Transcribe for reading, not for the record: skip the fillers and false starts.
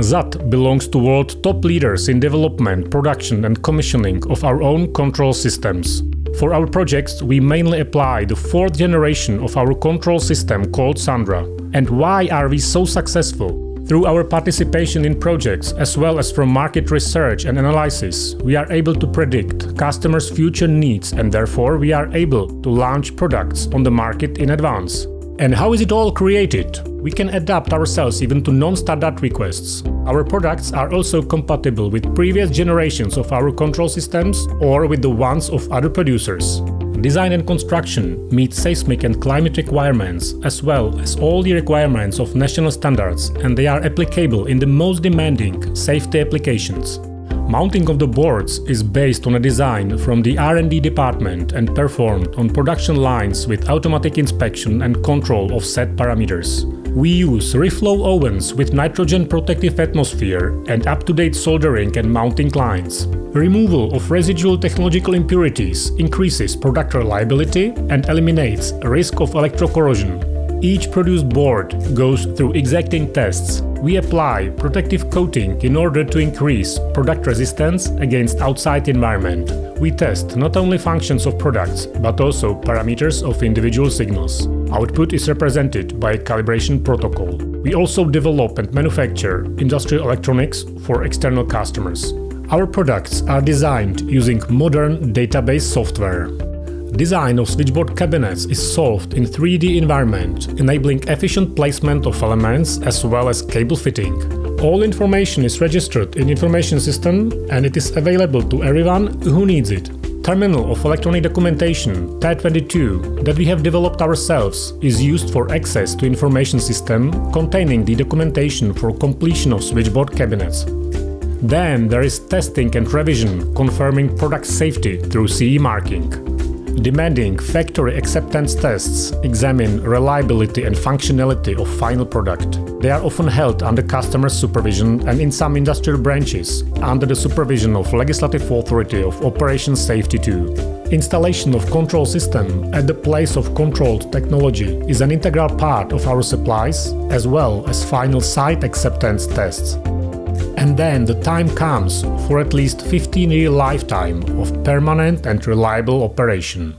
ZAT belongs to world top leaders in development, production and commissioning of our own control systems. For our projects, we mainly apply the fourth generation of our control system called Sandra. And why are we so successful? Through our participation in projects, as well as from market research and analysis, we are able to predict customers' future needs, and therefore we are able to launch products on the market in advance. And how is it all created? We can adapt ourselves even to non-standard requests. Our products are also compatible with previous generations of our control systems or with the ones of other producers. Design and construction meet seismic and climate requirements, as well as all the requirements of national standards, and they are applicable in the most demanding safety applications. Mounting of the boards is based on a design from the R&D department and performed on production lines with automatic inspection and control of set parameters. We use reflow ovens with nitrogen protective atmosphere and up-to-date soldering and mounting lines. Removal of residual technological impurities increases product reliability and eliminates risk of electrocorrosion. Each produced board goes through exacting tests. We apply protective coating in order to increase product resistance against outside environment. We test not only functions of products, but also parameters of individual signals. Output is represented by a calibration protocol. We also develop and manufacture industrial electronics for external customers. Our products are designed using modern database software. Design of switchboard cabinets is solved in 3D environment, enabling efficient placement of elements as well as cable fitting. All information is registered in information system and it is available to everyone who needs it. Terminal of electronic documentation TAD22 that we have developed ourselves is used for access to information system containing the documentation for completion of switchboard cabinets. Then there is testing and revision confirming product safety through CE marking. Demanding factory acceptance tests examine reliability and functionality of final product. They are often held under customer supervision and in some industrial branches under the supervision of Legislative Authority of Operation Safety too. Installation of control system at the place of controlled technology is an integral part of our supplies as well as final site acceptance tests. And then the time comes for at least 15-year lifetime of permanent and reliable operation.